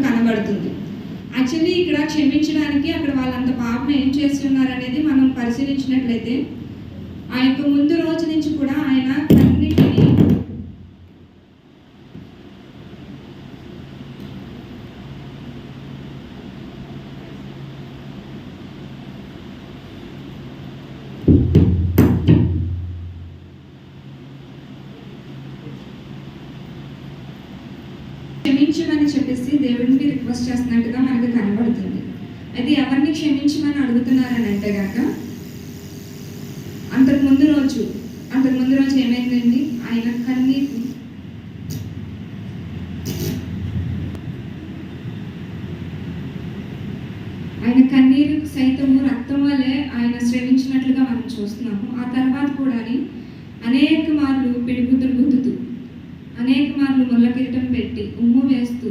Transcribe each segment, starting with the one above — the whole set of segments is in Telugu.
కనబడుతుంది. యాక్చువల్లీ ఇక్కడ క్షమించడానికి అక్కడ వాళ్ళంత పాపం ఏం చేస్తున్నారు అనేది మనం పరిశీలించినట్లయితే ఆ యొక్క ముందు రోజు నుంచి కూడా ఆయన కన్నిటిని క్షమించమని చెప్పేసి దేవుడిని రిక్వెస్ట్ చేస్తున్నట్టుగా మనకు కనబడుతుంది. అయితే ఎవరిని క్షమించమని అడుగుతున్నారని అంటే కనుక అంతకు ముందు రోజు ఏమైందండి, ఆయన కన్నీరు సైతము రక్తం వల్లే ఆయన శ్రమించినట్లుగా మనం చూస్తున్నాము. ఆ తర్వాత కూడా అనేక మార్లు పిడిగుద్దులు గుద్దుతూ, అనేక మార్లు ముళ్ళ కిరీటం పెట్టి ఉమ్ము వేస్తూ,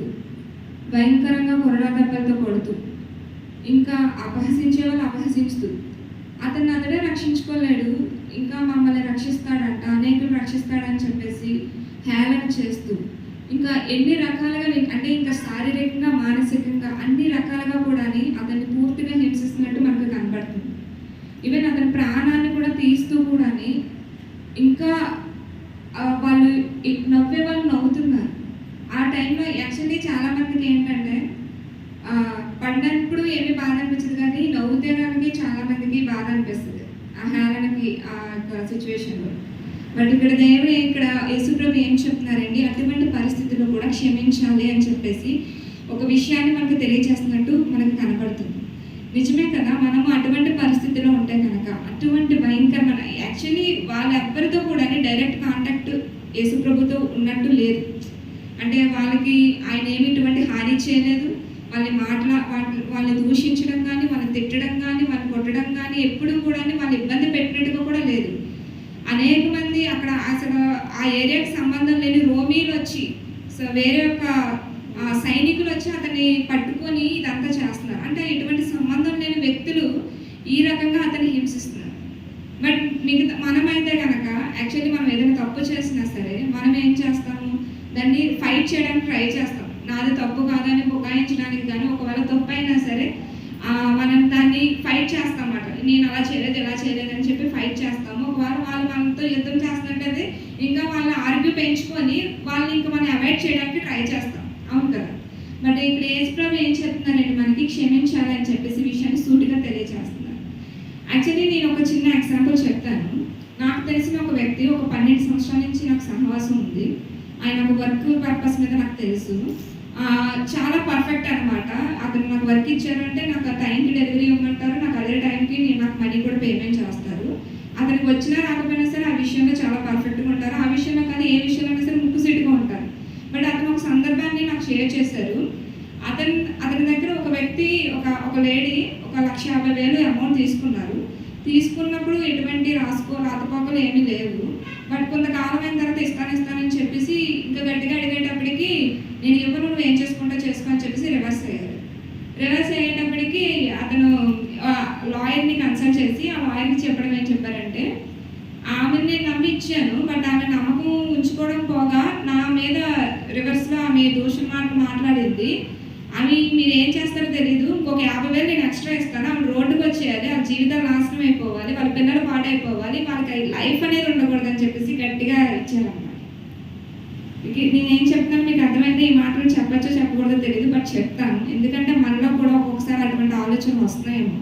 భయంకరంగా కొరడా దెబ్బలతో కొడుతూ, ఇంకా అపహసించే వాళ్ళు అపహసిస్తూ, అతడే రక్షించుకోలేడు, ఇంకా మమ్మల్ని రక్షిస్తాడంట, అనేకులు రక్షిస్తాడని చెప్పేసి హేళన చేస్తూ, ఇంకా ఎన్ని రకాలుగా అంటే ఇంకా శారీరకంగా మానసికంగా అన్ని రకాలుగా కూడా అతన్ని పూర్తిగా హింసిస్తున్నట్టు మనకు కనబడుతుంది. ఈవెన్ అతని ప్రాణాన్ని కూడా తీస్తూ కూడా ఇంకా వాళ్ళు నవ్వే వాళ్ళు నవ్వుతున్నారు. ఆ టైంలో యాక్చువల్లీ చాలా మందికి ఏంటంటే పడినప్పుడు ఏమీ బాధ అనిపించదు, కానీ నవ్వుతే కనుక చాలా మందికి బాధ అనిపిస్తుంది ఆ హేళనకి, ఆ యొక్క సిచ్యువేషన్లో. బట్ ఇక్కడ యేసుప్రభు ఏం చెప్తున్నారండి, అటువంటి పరిస్థితుల్లో కూడా క్షమించాలి అని చెప్పేసి ఒక విషయాన్ని మనకు తెలియజేస్తున్నట్టు మనకు కనపడుతుంది. నిజమే కదా, మనము అటువంటి పరిస్థితిలో ఉంటే కనుక అటువంటి భయంకరమైన యాక్చువల్లీ వాళ్ళెవ్వరితో కూడా డైరెక్ట్ కాంటాక్ట్ యేసుప్రభుతో ఉన్నట్టు లేదు. అంటే వాళ్ళకి ఆయన ఏమి ఇటువంటి హాని చేయలేదు, వాళ్ళని దూషించడం కానీ, వాళ్ళని తిట్టడం కానీ, వాళ్ళని కొట్టడం కానీ ఎప్పుడు కూడా వాళ్ళు ఇబ్బంది పెట్టినట్టుగా కూడా లేదు. అనేక మంది అక్కడ అసలు ఆ ఏరియాకి సంబంధం లేని రోమీలు వచ్చి వేరే ఒక సైనికులు వచ్చి అతన్ని పట్టుకొని ఇదంతా చేస్తున్నారు. అంటే ఇటువంటి సంబంధం లేని వ్యక్తులు ఈ రకంగా అతన్ని హింసిస్తున్నారు. బట్ మనమైతే కనుక యాక్చువల్లీ మనం ఏదైనా తప్పు చేసినా సరే మనం ఏం చేస్తాము, దాన్ని ఫైట్ చేయడానికి ట్రై చేస్తాం. నాది తప్పు కాదని బుకాయించడానికి కానీ, ఒకవేళ తప్పు అయినా సరే మనం దాన్ని ఫైట్ చేస్తామన్నమాట. నేను అలా చేయలేదు, ఇలా చేయలేదు అని చెప్పి ఫైట్ చేస్తాము. ఒకవేళ వాళ్ళు మనతో యుద్ధం చేస్తున్నట్టు ఇంకా వాళ్ళ ఆర్గ్యూ పెంచుకొని వాళ్ళని ఇంకా మనం అవాయిడ్ చేయడానికి ట్రై చేస్తాం, అవును కదా. బట్ ఇక్కడ యేసుప్రభు ఏం చెప్తున్నారంటే మనకి క్షమించాలి అని చెప్పేసి విషయాన్ని సూటిగా తెలియజేస్తున్నారు. యాక్చువల్లీ నేను ఒక చిన్న ఎగ్జాంపుల్ చెప్తాను. నాకు తెలిసిన ఒక వ్యక్తి ఒక 12 సంవత్సరాల నుంచి నాకు సహవాసం ఉంది. ఆయన ఒక వర్క్ పర్పస్ మీద నాకు తెలుసు, చాలా పర్ఫెక్ట్ అనమాట. అతను నాకు వర్క్ ఇచ్చారంటే నాకు ఆ టైంకి డెలివరీ ఇవ్వమంటారు, నాకు అదే టైంకి నాకు మనీ కూడా పేమెంట్ చేస్తారు. అతనికి వచ్చినా రాకపోయినా సరే ఆ విషయంలో చాలా పర్ఫెక్ట్గా ఉంటారు. ఆ విషయంలో కానీ ఏ విషయంలో సరే ముక్కుసీటుగా ఉంటారు. బట్ అతను ఒక సందర్భాన్ని నాకు షేర్ చేశారు. అతని దగ్గర ఒక వ్యక్తి ఒక లేడీ 1,50,000 అమౌంట్ తీసుకున్నప్పుడు ఎటువంటి రాతపోకలు ఏమీ లేవు. బట్ కొంతకాలం అయిన తర్వాత ఇస్తానని చెప్పేసి ఇంకా గట్టిగా అడిగేటప్పటికి నేను ఇవ్వను, నువ్వు ఏం చేసుకుంటా చేసుకో అని చెప్పేసి రివర్స్ అయ్యేటప్పటికి అతను లాయర్ని కన్సల్ట్ చేసి ఆ లాయర్ని చెప్పడం ఏం చెప్పారంటే, ఆమెను నేను నమ్మి ఇచ్చాను, బట్ ఆమె నమ్మకం ఉంచుకోవడం పోగా నా మీద రివర్స్లో ఆమె దూషణ మాట్లాడింది. అవి మీరు ఏం చేస్తారో తెలీదు, ఇంకొక 50,000 నేను ఎక్స్ట్రా ఇస్తాను, ఆమె రోడ్డుకు వచ్చేయాలి, ఆ జీవితాలు నాశనం అయిపోవాలి, వాళ్ళ పిల్లలు పాడైపోవాలి, వాళ్ళకి లైఫ్ అనేది ఉండకూడదు అని చెప్పేసి గట్టిగా ఇచ్చారన్నమాట. నేనేం చెప్తాను మీకు అర్థమైతే ఈ మాటలు చెప్పచ్చో చెప్పకూడదో తెలియదు, బట్ చెప్తాను. ఎందుకంటే మనలో కూడా ఒక్కొక్కసారి అటువంటి ఆలోచనలు వస్తున్నాయేమో.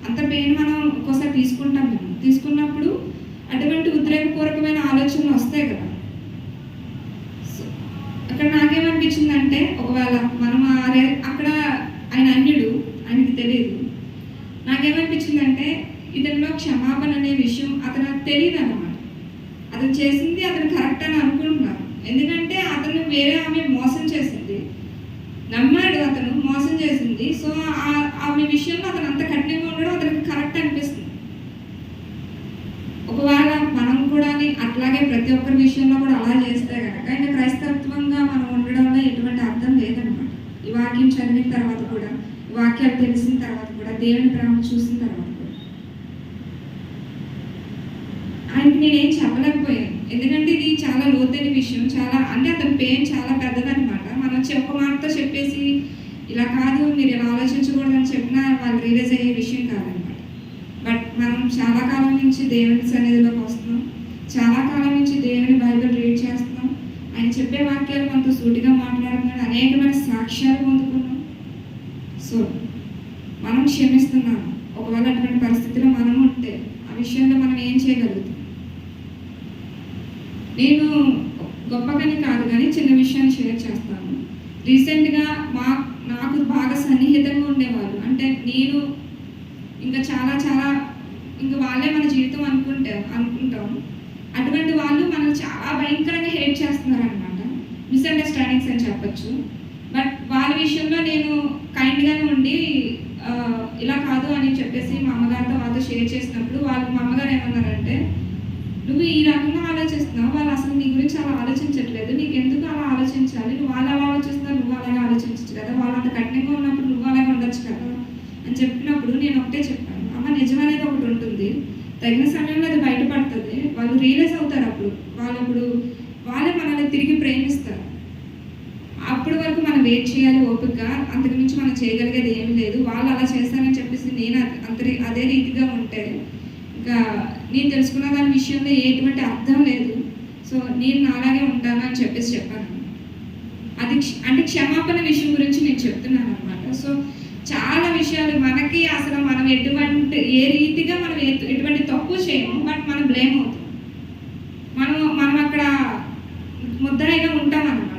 అంత పెయిన్ మనం ఒక్కోసారి తీసుకున్నప్పుడు అటువంటి ఉద్రేకపూర్వకమైన ఆలోచనలు వస్తాయి కదా. అక్కడ నాకేమనిపించిందంటే, ఒకవేళ మనం అక్కడ ఆయన అన్యుడు, ఆయనకి తెలియదు. నాకేమనిపించిందంటే ఇతనిలో క్షమాపణ అనే విషయం అతనికి తెలియదు అన్నమాట. అతను చేసింది అతను కరెక్ట్ అని అనుకుంటున్నాను. ఎందుకంటే అతను వేరే ఆమె మోసం చేసింది, నమ్మాడు, అతను మోసం చేసింది. సో ఆమె విషయంలో అతను అంత కఠినంగా ఉండడం అతనికి కరెక్ట్ అనిపిస్తుంది. ఒకవేళ మనం కూడా అట్లాగే ప్రతి ఒక్కరి విషయంలో కూడా అలా చేస్తే కనుక ఇంకా క్రైస్తవంగా మనం ఉండడంలో ఎటువంటి అర్థం లేదనమాట. ఈ వాక్యం చదివిన తర్వాత కూడా, వాక్యాలు తెలిసిన తర్వాత కూడా, దేవుని ప్రేమ చూసిన తర్వాత కూడా ఆయనకి నేనేం చెప్పలేకపోయాను. ఎందుకంటే ఇది చాలా లోతైన విషయం, చాలా అంటే అతని పెయిన్ చాలా పెద్దదనమాట. మనం ఒక మాటతో చెప్పేసి ఇలా కాదు, మీరు ఇలా ఆలోచించకూడదని చెప్పినా వాళ్ళు రియలైజ్ అయ్యే విషయం కాదనమాట. బట్ మనం చాలా కాలం నుంచి దేవుని సన్నిధిలోకి వస్తున్నాం, చాలా కాలం నుంచి దేవుని బైబిల్ రీడ్ చేస్తున్నాం, ఆయన చెప్పే వాక్యాలు మనతో సూటిగా మాట్లాడుతున్నాడు, అనేకమైన సాక్ష్యాలు పొందుకున్నాం. సో మనం క్షమిస్తున్నాము. ఒకవేళ అటువంటి పరిస్థితిలో మనం ఉంటే ఆ విషయంలో మనం ఏం చేయగలుగుతాం? నేను గొప్పగాని కాదు కానీ చిన్న విషయాన్ని షేర్ చేస్తాను. రీసెంట్గా నాకు బాగా సన్నిహితంగా ఉండేవాళ్ళు, అంటే నేను ఇంకా చాలా చాలా ఇంకా వాళ్ళే మన జీవితం అనుకుంటాం. అటువంటి వాళ్ళు మనం చాలా భయంకరంగా హేట్ చేస్తున్నారు అనమాట. మిస్అండర్స్టాండింగ్స్ అని చెప్పచ్చు. బట్ వాళ్ళ విషయంలో నేను కైండ్గానే ఉండి ఇలా కాదు అని చెప్పేసి మా అమ్మగారితో వాళ్ళతో షేర్ చేసినప్పుడు మా అమ్మగారు ఏమన్నారంటే, నువ్వు ఈ రకంగా ఆలోచిస్తున్నావు, వాళ్ళు అసలు నీ గురించి అలా ఆలోచించట్లేదు, నీకు ఎందుకు అలా ఆలోచించాలి, నువ్వు వాళ్ళు అలా ఆలోచిస్తున్నావు, నువ్వు అలాగే ఆలోచించచ్చు కదా, వాళ్ళు అంత కఠినంగా ఉన్నప్పుడు నువ్వు అలాగే ఉండొచ్చు కదా అని చెప్పినప్పుడు నేను ఒకటే చెప్పాను, అమ్మ నిజం అనేది ఒకటి ఉంటుంది, తగిన సమయంలో అది బయటపడుతుంది, వాళ్ళు రియలైజ్ అవుతారు, అప్పుడు వాళ్ళే మనల్ని తిరిగి ప్రేమిస్తారు. అప్పటి వరకు మనం వెయిట్ చేయాలి ఓపిక, అంతకు మించి మనం చేయగలిగేది ఏమీ లేదు. వాళ్ళు అలా చేస్తారని చెప్పేసి నేను అదే రీతిగా ఉంటే ఇంకా నేను తెలుసుకున్న దాని విషయంలో ఎటువంటి అర్థం లేదు. సో నేను నాలాగే ఉంటాను అని చెప్పేసి చెప్పాను. అది అంటే క్షమాపణ విషయం గురించి నేను చెప్తున్నాను అనమాట. సో చాలా విషయాలు మనకి అసలు మనం ఏ రీతిగా మనం ఎటువంటి తప్పు చేయము, బట్ మనం బ్లేమ్ అవుతాం, మనం అక్కడ ముద్దాయిగా ఉంటాం అనమాట.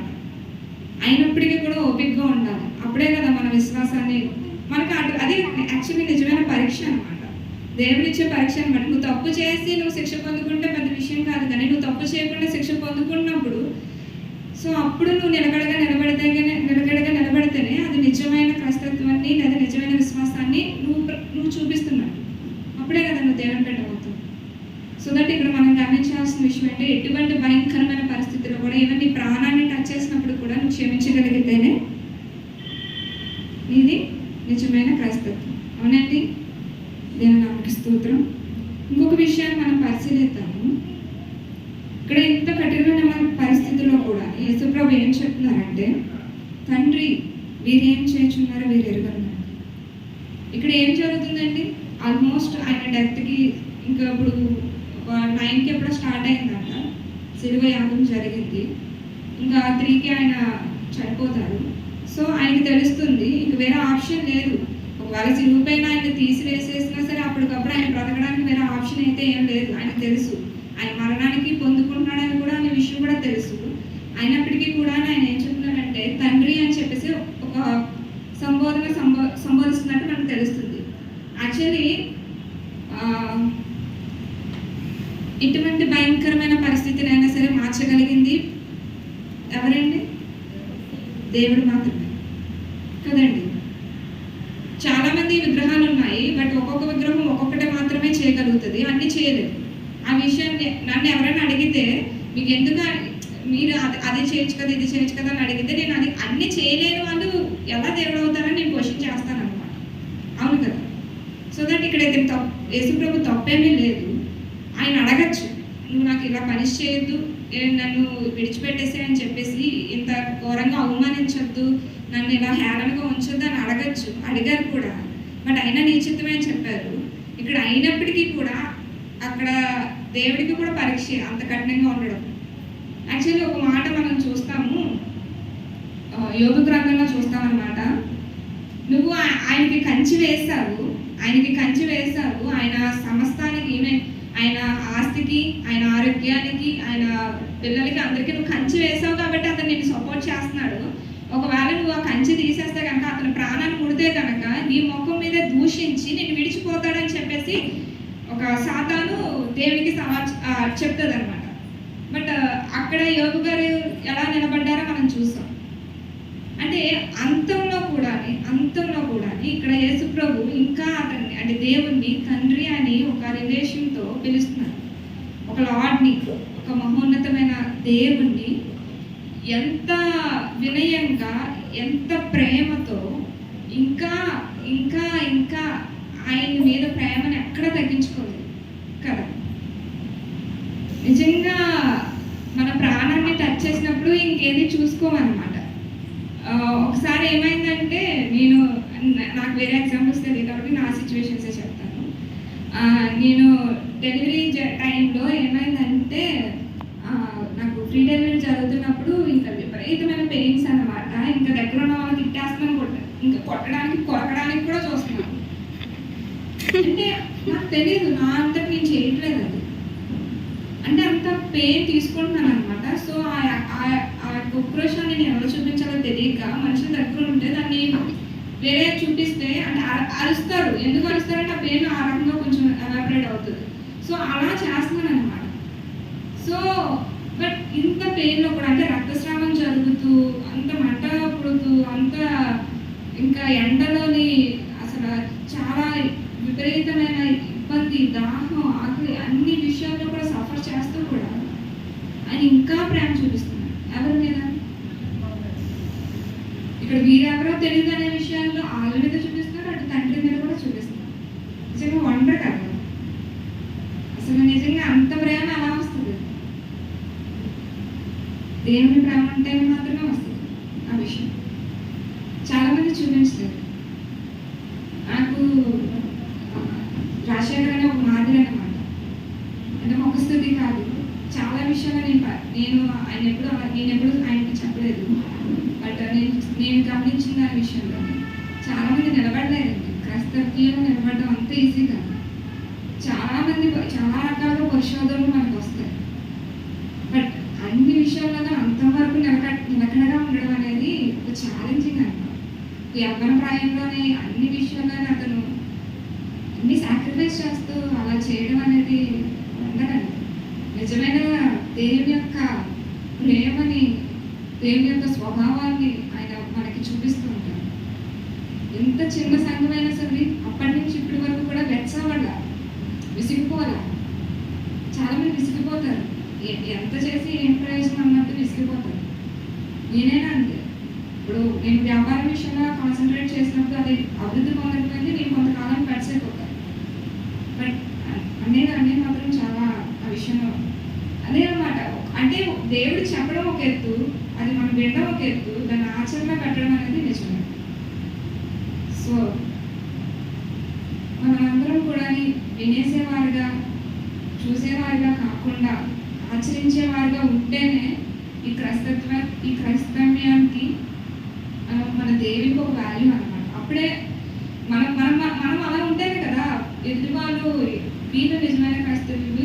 అయినప్పటికీ కూడా ఓపికగా ఉండాలి, అప్పుడే కదా మన విశ్వాసాన్ని మనకు అది యాక్చువల్లీ నిజమైన పరీక్ష అనమాట. దేవుడిచ్చే పరీక్ష అనమాట. నువ్వు తప్పు చేసి నువ్వు శిక్ష పొందుకుంటే పెద్ద విషయం కాదు, కానీ నువ్వు తప్పు చేయకుండా శిక్ష పొందుకున్నప్పుడు సో అప్పుడు నువ్వు నిలకడగా నిలబడితేనే అది నిజమైన క్రైస్తత్వాన్ని లేదా నిజమైన విశ్వాసాన్ని నువ్వు చూపిస్తున్నావు. అప్పుడే కదా నువ్వు దేవుని బిడ్డ అవుతావు. సో దట్ ఇక్కడ మనం గమనించాల్సిన విషయం అంటే ఎటువంటి భయంకరమైన పరిస్థితుల్లో కూడా ఈవెన్ నీ ప్రాణాన్ని టచ్ చేసినప్పుడు కూడా నువ్వు క్షమించగలిగితేనే నీది నిజమైన క్రైస్తత్వం. అవునండి, దేవుని నామమునకు స్తోత్రం. ఇంకొక విషయాన్ని మనం పరిశీలిద్దాము. ఇక్కడ ఇంత కఠినమైన పరిస్థితుల్లో కూడా యేసుప్రభు ఏం చెప్తున్నారంటే, తండ్రి వీరేం చేయుచున్నారో వీరు ఎరుగరు. ఇక్కడ ఏం జరుగుతుందండి? ఆల్మోస్ట్ ఆయన డెత్కి ఇంకా ఇప్పుడు 9కి ఎప్పుడో స్టార్ట్ అయిందంట, సిలువ యాగం జరిగింది. ఇంకా 3కి ఆయన చనిపోతారు. సో ఆయనకి తెలుస్తుంది ఇంక వేరే ఆప్షన్ లేదు. ఒకవేళ సిలువ పైన ఆయన తీసివేసేసినా సరే అప్పటికప్పుడు ఆయన బ్రతకడానికి వేరే ఆప్షన్ అయితే ఏం లేదు. ఆయనకు తెలుసు ఆయన మరణానికి పొందుకుంటున్నాడని కూడా అనే విషయం కూడా తెలుసు. అయినప్పటికీ కూడా ఆయన ఏం చెప్తున్నాడంటే తండ్రి అని చెప్పేసి ఒక సంబోధిస్తున్నట్టు మనకు తెలుస్తుంది. యాక్చువల్లీ ఇటువంటి భయంకరమైన పరిస్థితిని అయినా సరే మార్చగలిగింది ఎవరండి? దేవుడు మాత్రమే కదండి. చాలా మంది విగ్రహాలు ఉన్నాయి, బట్ ఒక్కొక్క విగ్రహం ఒక్కొక్కటే మాత్రమే చేయగలుగుతుంది, అన్ని చేయలేదు. ఆ విషయాన్ని నన్ను ఎవరైనా అడిగితే మీకు ఎందుకు మీరు అది చేయొచ్చు కదా ఇది చేయొచ్చు కదా అని అడిగితే నేను అది అన్ని చేయలేని వాళ్ళు ఎలా దేవుడు అవుతారని నేను క్వశ్చన్ చేస్తాను అనమాట. అవును కదా. సో దట్ ఇక్కడ యేసుప్రభు తప్పేమీ లేదు. ఆయన అడగచ్చు, నువ్వు నాకు ఇలా పనిష్ చేయొద్దు, నన్ను విడిచిపెట్టేసే అని చెప్పేసి ఇంత ఘోరంగా అవమానించొద్దు, నన్ను ఇలా హేళనగా ఉంచొద్దు అని అడిగారు కూడా. బట్ అయినా నీ చిత్తమే అని చెప్పారు. ఇక్కడ అయినప్పటికీ కూడా అక్కడ దేవుడికి కూడా పరీక్ష అంత కఠినంగా ఉండడం. యాక్చువల్లీ ఒక మాట మనం చూస్తాము, యోగ గ్రంథంలో చూస్తామన్నమాట. నువ్వు ఆయనకి కంచి వేశావు, ఆయన సమస్తానికి, ఆయన ఆస్తికి, ఆయన ఆరోగ్యానికి, ఆయన పిల్లలకి, అందరికీ నువ్వు కంచి వేసావు కాబట్టి అతను నేను సపోర్ట్ చేస్తున్నాడు. ఒకవేళ నువ్వు ఆ కంచి తీసేస్తే కనుక, అతని ప్రాణాన్ని ముడితే కనుక నీ ముఖం మీద దూషించి నేను విడిచిపోతాడని చెప్పేసి ఒక సాతాను దేవునికి చెప్తుంది అనమాట. బట్ అక్కడ యోగు గారు ఎలా నిలబడ్డారో మనం చూసాం. అంటే అంతంలో కూడా ఇక్కడ యేసుప్రభు ఇంకా అతన్ని అంటే దేవుణ్ణి తండ్రి అని ఒక రిలేషన్తో పిలుస్తున్నారు. ఒక లార్డ్ని, ఒక మహోన్నతమైన దేవుణ్ణి ఎంత వినయంగా, ఎంత ప్రేమతో ఇంకా ఇంకా ఇంకా ఆయన మీద ప్రేమను ఎక్కడ తగ్గించుకోలేదు కదా. నిజంగా మన ప్రాణాన్ని టచ్ చేసినప్పుడు ఇంకేది చూసుకోమన్నమాట. ఒకసారి ఏమైందంటే నేను నాకు వేరే ఎగ్జాంపుల్స్ తెలియదు కాబట్టి నా సిచ్యువేషన్సే చెప్తాను. నేను డెలివరీ టైంలో ఏమైందంటే నాకు ఫ్రీ డెలివరీ జరుగుతున్నప్పుడు ఇంకా విపరీతమైన పెయిన్స్ అన్నమాట. ఇంకా దగ్గర ఉన్న వాళ్ళకి తిట్టేస్తున్నాను, ఇంకా కొట్టడానికి కొరకడానికి కూడా చూస్తున్నాను. అంటే నాకు తెలియదు, నా అంతా నేను చేయట్లేదు అది, అంటే అంత పెయిన్ తీసుకుంటున్నాను అనమాట. సో ఆ ఉక్రోషాన్ని నేను ఎవరు చూపించాలో తెలియక మనుషుల దగ్గర ఉంటే దాన్ని వేరే చూపిస్తే అంటే అరుస్తారు. ఎందుకు అరుస్తారంటే ఆ పెయిన్ ఆ రకంగా కొంచెం ఎవాపరేట్ అవుతుంది. సో అలా చేస్తున్నాను అనమాట. సో బట్ ఇంత పెయిన్లో కూడా అంటే రక్తస్రావం జరుగుతూ అంత మంట పుడుతూ అంత ఇంకా ఎండలోని అసలు చాలా విపరీతమైన ఇబ్బంది, దాహం, ఆకలి అన్ని విషయాల్లో కూడా సఫర్ చేస్తూ కూడా ఆయన ఇంకా ప్రేమ చూపిస్తున్నారు. ఎవరి మీద? ఇక్కడ వీరెవరో తెలియదు అనే విషయాల్లో వాళ్ళ మీద చూపిస్తున్నారు, అటు తండ్రి మీద కూడా చూపిస్తున్నారు. నిజంగా వండర్ కదా, అసలు నిజంగా అంత ప్రేమ ఎలా వస్తుంది? దేవుని ప్రేమ అంటే మాత్రమే వస్తుంది ఆ విషయం. చాలా మంది చూపించలేదు. నాకు రాజశేఖర్ అనే ఒక మాదిరి అనమాట. అంటే ముఖస్థుతి కాదు, చాలా విషయాలు నేను ఎప్పుడు ఆయనకి చెప్పలేదు. బట్ నేను గమనించిన దాని విషయంలో చాలా మంది నిలబడలేదండి. క్రైస్తవ్యంలో నిలబడడం అంత ఈజీ కాదు. చాలా మంది చాలా రకాల పరిశోధనలు మనకు వస్తాయి. బట్ అన్ని విషయాల్లో అంతవరకు నిలకడగా ఉండడం అనేది ఒక ఛాలెంజింగ్ అనమాట. యవ్వన ప్రాయంలోనే అన్ని విషయాల్లోనే అతను అన్ని సాక్రిఫైస్ చేస్తూ అలా చేయడం అనేది ఉండగలదు. నిజమైన దేవుని యొక్క ప్రేమని, దేవుని యొక్క స్వభావాన్ని ఆయన మనకి చూపిస్తూ ఉంటారు. ఎంత చిన్న సంఘమైనా సరే అప్పటి నుంచి ఇప్పటి వరకు కూడా వెచ్చవల్ల విసిగిపోవాలా. చాలా మంది విసిగిపోతారు, ఎంత చేసి ఏం ప్రయోజనం అన్నట్టు విసిగిపోతారు. నేనైనా అంతే. ఇప్పుడు నేను వ్యాపారం విషయంలో కాన్సన్ట్రేట్ చేసినప్పుడు అది అభివృద్ధి పొందకపోయింది, నేను కొంతకాలం ఖర్చు అయిపోతాను. బట్ అన్నీ మాత్రం చాలా ఆ విషయంలో అదే అన్నమాట. అంటే దేవుడు చెప్పడం ఒక ఎత్తు, అది మనం వినడం ఒక ఎత్తు, దాన్ని ఆచరణ పెట్టడం అనేది నిజమే. సో మనందరం కూడా వినేసేవారుగా, చూసేవారుగా కాకుండా ఆచరించేవారుగా ఉంటేనే ఈ క్రైస్తవ్యానికి మన దేవునికి ఒక వాల్యూ అనమాట. అప్పుడే మనం అలా ఉంటేనే కదా ఎదుటి వాళ్ళు వీళ్ళు నిజమైన క్రైస్తవ్యులు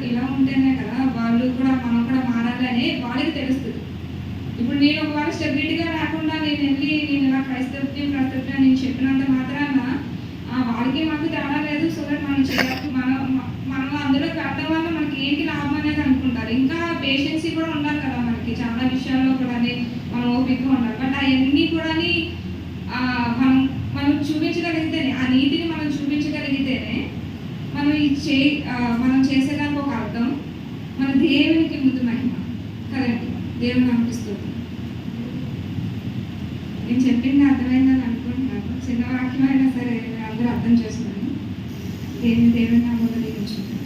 ఇలా ఉంటేనే కదా వాళ్ళు కూడా మనం కూడా మారాలి అని వాళ్ళకి తెలుస్తుంది. ఇప్పుడు నేను ఒకవేళ స్టెబిలిటీగా లేకుండా నేను ఇలా క్రైస్తవ్యం నేను చెప్పినంత మాత్రాన వాళ్ళకి మాకు తేడా లేదు. సో దట్ మనం అందులో వెళ్ళడం వల్ల మనకి ఏంటి లాభం అనేది అనుకుంటారు. ఇంకా పేషెన్సీ కూడా ఉండాలి కదా మనకి, చాలా విషయాల్లో కూడా మనం ఓపికగా ఉండాలి. బట్ అవన్నీ కూడా మనం చూపించగలిగితేనే, ఆ నీతిని మనం చూపించగలిగితేనే మనం చేసేదానికి ఒక అర్థం, మన దేవునికి ముందు మహిమ కదండి. దేవుని అనిపిస్తుంది. నేను చెప్పింది అర్థమైందని అనుకుంటున్నాను. చిన్న వాక్యం అయినా సరే అందరూ అర్థం చేసుకున్నాను. దేవుని నామములో దీవించుకుంటున్నాను.